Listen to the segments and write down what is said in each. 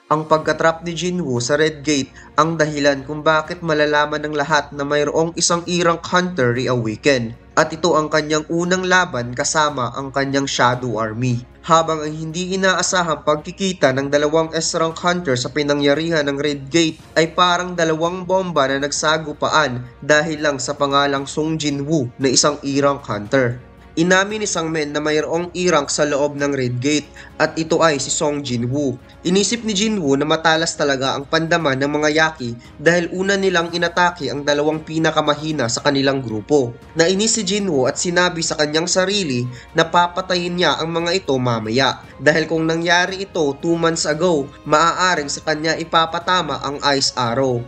Ang pagkatrap ni Jinwoo sa Red Gate ang dahilan kung bakit malalaman ng lahat na mayroong isang Irank Hunter reawaken. At ito ang kanyang unang laban kasama ang kanyang Shadow Army. Habang ang hindi inaasahang pagkikita ng dalawang S-Rank Hunter sa pinangyarihan ng Red Gate ay parang dalawang bomba na nagsagupaan dahil lang sa pangalang Song Jinwoo na isang E-Rank Hunter. Inamin ni Sangmen na mayroong E-Rank sa loob ng Red Gate at ito ay si Song Jinwoo. Inisip ni Jinwoo na matalas talaga ang pandaman ng mga Yaki dahil una nilang inatake ang dalawang pinakamahina sa kanilang grupo. Nainis si Jinwoo at sinabi sa kanyang sarili na papatayin niya ang mga ito mamaya dahil kung nangyari ito 2 months ago, maaaring sa kanya ipapatama ang Ice Arrow.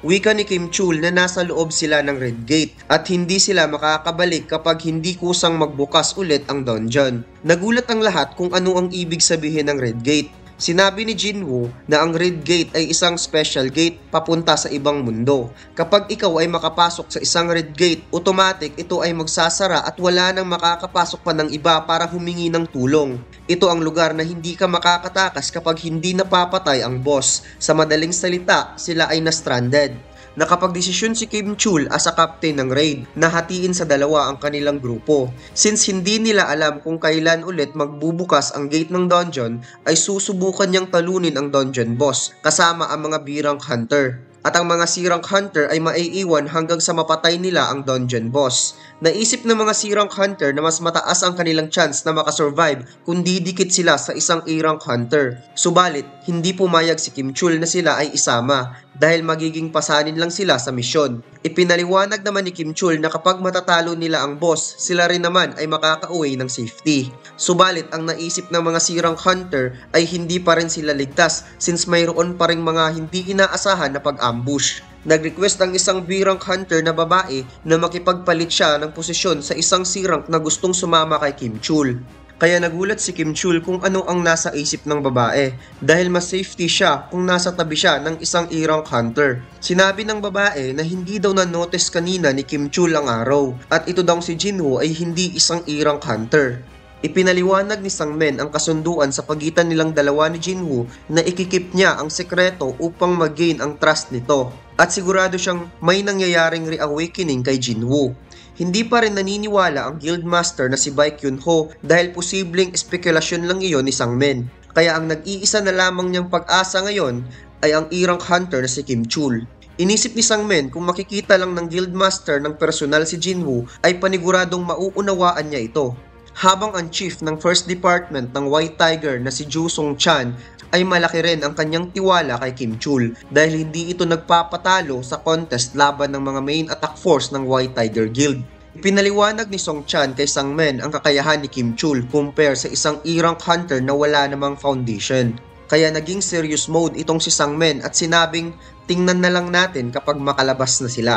Wika ni Kim Chul na nasa loob sila ng Red Gate at hindi sila makakabalik kapag hindi kusang magbukas ulit ang dungeon. Nagulat ang lahat kung ano ang ibig sabihin ng Red Gate. Sinabi ni Jinwoo na ang Red Gate ay isang special gate papunta sa ibang mundo. Kapag ikaw ay makapasok sa isang Red Gate, automatic ito ay magsasara at wala nang makakapasok pa ng iba para humingi ng tulong. Ito ang lugar na hindi ka makakatakas kapag hindi napapatay ang boss. Sa madaling salita, sila ay na-stranded. Nakapagdesisyon si Kim Chul as a captain ng raid na hatiin sa dalawa ang kanilang grupo. Since hindi nila alam kung kailan ulit magbubukas ang gate ng dungeon, ay susubukan niyang talunin ang dungeon boss kasama ang mga B-Rank Hunter. At ang mga C-Rank Hunter ay maiiwan hanggang sa mapatay nila ang dungeon boss. Naisip ng mga C-Rank Hunter na mas mataas ang kanilang chance na makasurvive kung didikit sila sa isang A-Rank Hunter. Subalit, hindi pumayag si Kim Chul na sila ay isama dahil magiging pasanin lang sila sa misyon. Ipinaliwanag naman ni Kim Chul na kapag matatalo nila ang boss, sila rin naman ay makakauwi ng safety. Subalit ang naisip ng mga C-Rank Hunter ay hindi pa rin sila ligtas since mayroon pa rin mga hindi inaasahan na pag-ambush. Nag-request ang isang B-Rank Hunter na babae na makipagpalit siya ng posisyon sa isang C-Rank na gustong sumama kay Kim Chul. Kaya nagulat si Kim Chul kung ano ang nasa isip ng babae dahil mas safety siya kung nasa tabi siya ng isang E-Rank Hunter. Sinabi ng babae na hindi daw na-notice kanina ni Kim Chul ang araw at ito daw si Jinwoo ay hindi isang E-Rank Hunter. Ipinaliwanag ni Sangmen ang kasunduan sa pagitan nilang dalawa ni Jinwoo na ikikip niya ang sekreto upang mag-gain ang trust nito at sigurado siyang may nangyayaring reawakening kay Jinwoo. Hindi pa rin naniniwala ang Guildmaster na si Baek Yun-ho dahil posibleng espekulasyon lang iyon ni Sangmen. Kaya ang nag-iisa na lamang niyang pag-asa ngayon ay ang E-Rank Hunter na si Kim Chul. Inisip ni Sangmen kung makikita lang ng Guildmaster ng personal si Jinwoo ay paniguradong mauunawaan niya ito. Habang ang chief ng first department ng White Tiger na si Ju Song Chan ay malaki rin ang kanyang tiwala kay Kim Chul dahil hindi ito nagpapatalo sa contest laban ng mga main attack force ng White Tiger Guild. Ipinaliwanag ni Song Chan kay Sangmen ang kakayahan ni Kim Chul compare sa isang E-Rank Hunter na wala namang foundation. Kaya naging serious mode itong si Sangmen at sinabing tingnan na lang natin kapag makalabas na sila.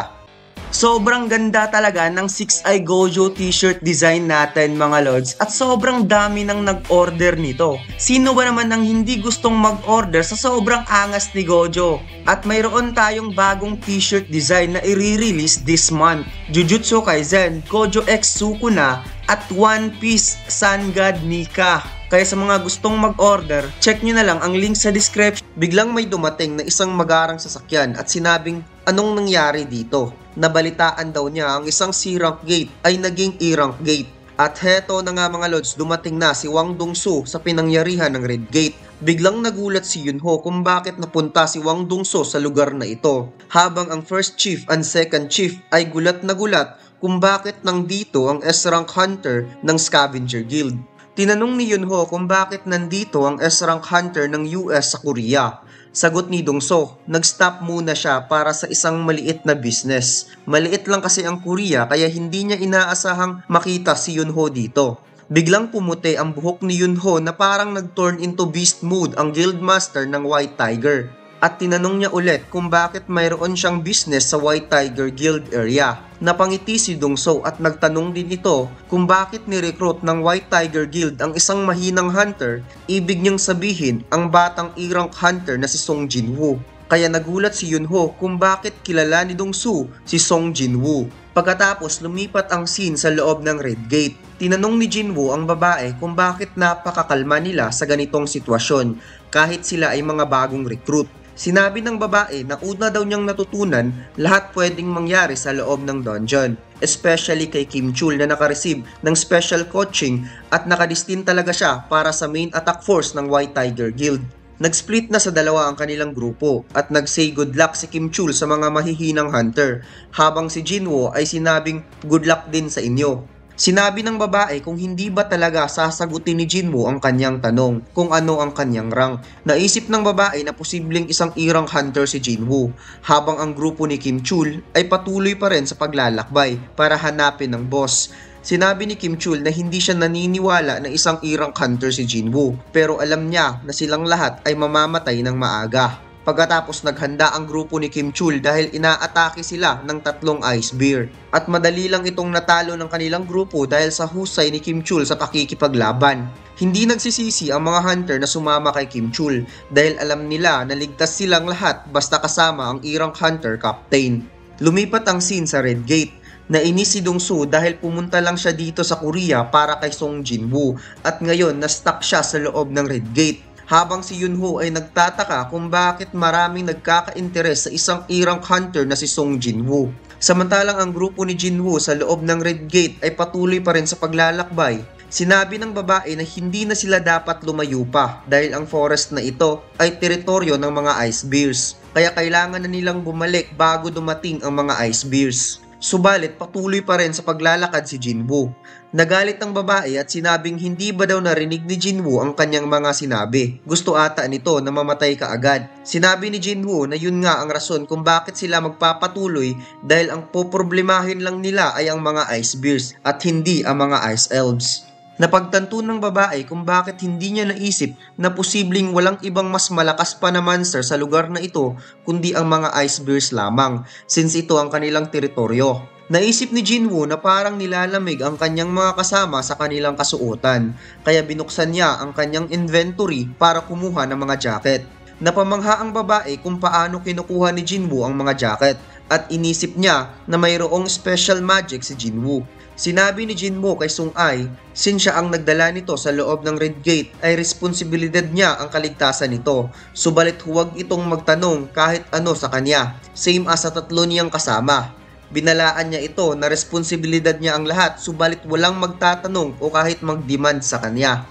Sobrang ganda talaga ng 6i Gojo t-shirt design natin mga lods at sobrang dami nang nag-order nito. Sino ba naman ang hindi gustong mag-order sa sobrang angas ni Gojo? At mayroon tayong bagong t-shirt design na i-release this month. Jujutsu Kaisen, Gojo X Sukuna at One Piece Sun God Nika. Kaya sa mga gustong mag-order, check nyo na lang ang link sa description. Biglang may dumating na isang magarang sasakyan at sinabing anong nangyari dito. Nabalitaan daw niya ang isang C-Rank Gate ay naging E-Rank Gate. At heto na nga mga lods, dumating na si Wang Dongsu sa pinangyarihan ng Red Gate. Biglang nagulat si Yunho kung bakit napunta si Wang Dongsu sa lugar na ito. Habang ang first chief and second chief ay gulat na gulat kung bakit nandito ang S-Rank Hunter ng Scavenger Guild. Tinanong ni Yunho kung bakit nandito ang S-Rank Hunter ng US sa Korea. Sagot ni Dongso, nag-stop muna siya para sa isang maliit na business. Maliit lang kasi ang Korea kaya hindi niya inaasahang makita si Yunho dito. Biglang pumuti ang buhok ni Yunho na parang nag-turn into beast mode ang Guildmaster ng White Tiger. At tinanong niya ulit kung bakit mayroon siyang business sa White Tiger Guild area. Napangiti si Dongso at nagtanong din ito kung bakit ni-recruit ng White Tiger Guild ang isang mahinang hunter, ibig niyang sabihin ang batang E-Rank Hunter na si Song Jinwoo. Kaya nagulat si Yunho kung bakit kilala ni Dongsu si Song Jinwoo. Pagkatapos lumipat ang scene sa loob ng Red Gate. Tinanong ni Jinwoo ang babae kung bakit napakakalma nila sa ganitong sitwasyon. kahit sila ay mga bagong recruit. Sinabi ng babae na una daw niyang natutunan lahat pwedeng mangyari sa loob ng dungeon, especially kay Kim Chul na nakareceive ng special coaching at nakadistin talaga siya para sa main attack force ng White Tiger Guild. Nag-split na sa dalawa ang kanilang grupo at nag-say good luck si Kim Chul sa mga mahihinang hunter, habang si Jinwoo ay sinabing good luck din sa inyo. Sinabi ng babae kung hindi ba talaga sasagutin ni Jinwoo ang kanyang tanong kung ano ang kanyang rank. Naisip ng babae na posibleng isang irang hunter si Jinwoo, habang ang grupo ni Kim Chul ay patuloy pa rin sa paglalakbay para hanapin ng boss. Sinabi ni Kim Chul na hindi siya naniniwala na isang irang hunter si Jinwoo, pero alam niya na silang lahat ay mamamatay ng maaga. Pagkatapos naghanda ang grupo ni Kim Chul dahil inaatake sila ng 3 ice bear. At madali lang itong natalo ng kanilang grupo dahil sa husay ni Kim Chul sa pakikipaglaban. Hindi nagsisisi ang mga hunter na sumama kay Kim Chul dahil alam nila na ligtas silang lahat basta kasama ang irang hunter captain. Lumipat ang scene sa Red Gate. Nainis si Dong-soo dahil pumunta lang siya dito sa Korea para kay Song Jinwoo at ngayon na-stuck siya sa loob ng Red Gate. Habang si Yunho ay nagtataka kung bakit maraming nagkaka-interes sa isang irang hunter na si Song Jinwoo. Samantalang ang grupo ni Jinwoo sa loob ng Red Gate ay patuloy pa rin sa paglalakbay. Sinabi ng babae na hindi na sila dapat lumayo pa dahil ang forest na ito ay teritoryo ng mga ice bears. Kaya kailangan na nilang bumalik bago dumating ang mga ice bears. Subalit patuloy pa rin sa paglalakad si Jinwoo. Nagalit ang babae at sinabing hindi ba daw narinig ni Jinwoo ang kanyang mga sinabi. Gusto ata nito na mamatay kaagad. Sinabi ni Jinwoo na yun nga ang rason kung bakit sila magpapatuloy dahil ang poproblemahin lang nila ay ang mga ice bears at hindi ang mga ice elves. Napagtanto ng babae kung bakit hindi niya naisip na posibleng walang ibang mas malakas pa na monster sa lugar na ito kundi ang mga ice bears lamang since ito ang kanilang teritoryo. Naisip ni Jinwoo na parang nilalamig ang kanyang mga kasama sa kanilang kasuotan kaya binuksan niya ang kanyang inventory para kumuha ng mga jacket. Napamangha ang babae kung paano kinukuha ni Jinwoo ang mga jacket at inisip niya na mayroong special magic si Jinwoo. Sinabi ni Jinwoo kay Sung-ai, since siya ang nagdala nito sa loob ng Red Gate ay responsibilidad niya ang kaligtasan nito, subalit huwag itong magtanong kahit ano sa kanya, same as sa 3 niyang kasama. Binalaan niya ito na responsibilidad niya ang lahat subalit walang magtatanong o kahit mag-demand sa kanya.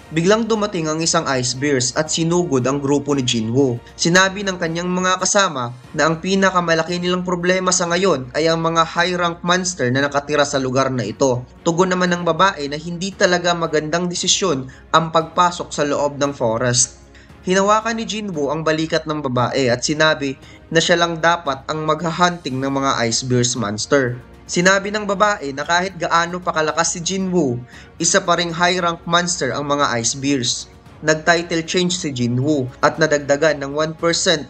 Biglang dumating ang isang ice bears at sinugod ang grupo ni Jinwoo. Sinabi ng kanyang mga kasama na ang pinakamalaki nilang problema sa ngayon ay ang mga high-rank monster na nakatira sa lugar na ito. Tugon naman ng babae na hindi talaga magandang desisyon ang pagpasok sa loob ng forest. Hinawakan ni Jinwoo ang balikat ng babae at sinabi na siya lang dapat ang maghahunting ng mga ice bears monster. Sinabi ng babae na kahit gaano pa kalakas si Jinwoo, isa pa ring high-rank monster ang mga ice bears. Nag-title change si Jinwoo at nadagdagan ng 1%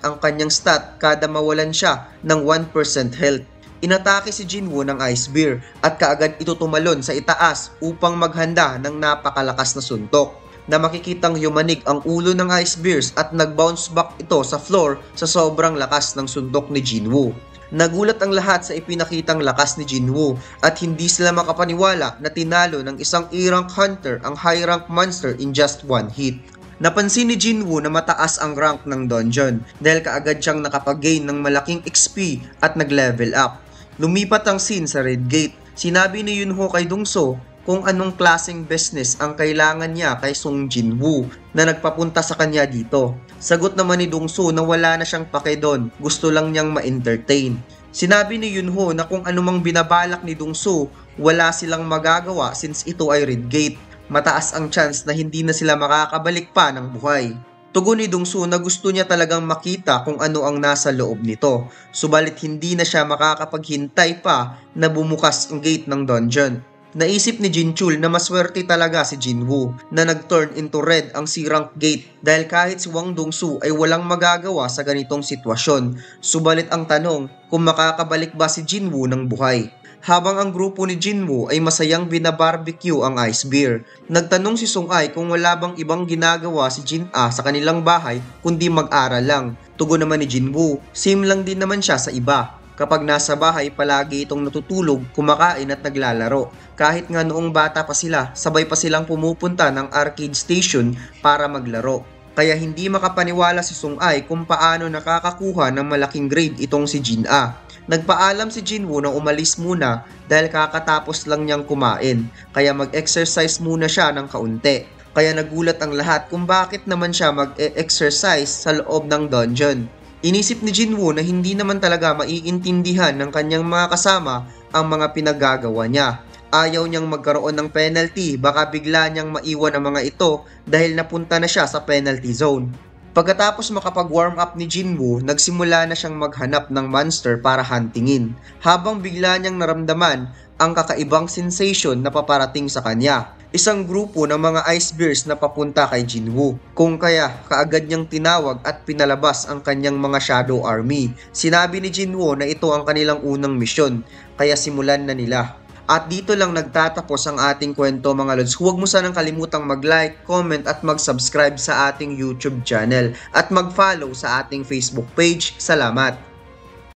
ang kanyang stat kada mawalan siya ng 1% health. Inatake si Jinwoo ng ice bear at kaagad ito tumalon sa itaas upang maghanda ng napakalakas na suntok. Na makikitang yumanig ang ulo ng ice bears at nag-bounce back ito sa floor sa sobrang lakas ng suntok ni Jinwoo. Nagulat ang lahat sa ipinakitang lakas ni Jinwoo at hindi sila makapaniwala na tinalo ng isang E-rank hunter ang high-rank monster in just 1 hit. Napansin ni Jinwoo na mataas ang rank ng dungeon dahil kaagad siyang nakapag-gain ng malaking XP at nag-level up. Lumipat ang scene sa Red Gate. Sinabi ni Yunho kay Dong-soo kung anong klaseng business ang kailangan niya kay Song Jinwoo na nagpapunta sa kanya dito. Sagot naman ni Dong-soo na wala na siyang pake doon, gusto lang niyang ma-entertain. Sinabi ni Yunho na kung anumang binabalak ni Dong-soo, wala silang magagawa since ito ay Red Gate. Mataas ang chance na hindi na sila makakabalik pa ng buhay. Tugon ni Dong-soo na gusto niya talagang makita kung ano ang nasa loob nito, subalit hindi na siya makakapaghintay pa na bumukas ang gate ng dungeon. Naisip ni Jinchul na maswerte talaga si Jinwoo na nag-turn into red ang C-rank gate dahil kahit si Wang Dong-soo ay walang magagawa sa ganitong sitwasyon. Subalit ang tanong kung makakabalik ba si Jinwoo ng buhay. Habang ang grupo ni Jinwoo ay masayang binabarbecue ang ice bear, nagtanong si Sung-ai kung wala bang ibang ginagawa si Jin-ah sa kanilang bahay kundi mag-aral lang. Tugon naman ni Jinwoo, same lang din naman siya sa iba. Kapag nasa bahay, palagi itong natutulog, kumakain at naglalaro. Kahit nga noong bata pa sila, sabay pa silang pumupunta ng arcade station para maglaro. kaya hindi makapaniwala si Sung-ai kung paano nakakakuha ng malaking grade itong si Jin-a. Nagpaalam si Jinwoo na umalis muna dahil kakatapos lang niyang kumain, kaya mag-exercise muna siya ng kaunti. Kaya nagulat ang lahat kung bakit naman siya mag-exercise sa loob ng dungeon. Inisip ni Jinwoo na hindi naman talaga maiintindihan ng kanyang mga kasama ang mga pinagagawa niya. Ayaw niyang magkaroon ng penalty, baka bigla niyang maiwan ang mga ito dahil napunta na siya sa penalty zone. Pagkatapos makapag-warm up ni Jinwoo, nagsimula na siyang maghanap ng monster para huntingin, habang bigla niyang naramdaman ang kakaibang sensation na paparating sa kanya. Isang grupo ng mga ice bears na papunta kay Jinwoo. Kung kaya, kaagad niyang tinawag at pinalabas ang kanyang mga shadow army. Sinabi ni Jinwoo na ito ang kanilang unang misyon, kaya simulan na nila. At dito lang nagtatapos ang ating kwento mga lods. Huwag mo sanang kalimutang mag-like, comment at mag-subscribe sa ating YouTube channel at mag-follow sa ating Facebook page. Salamat!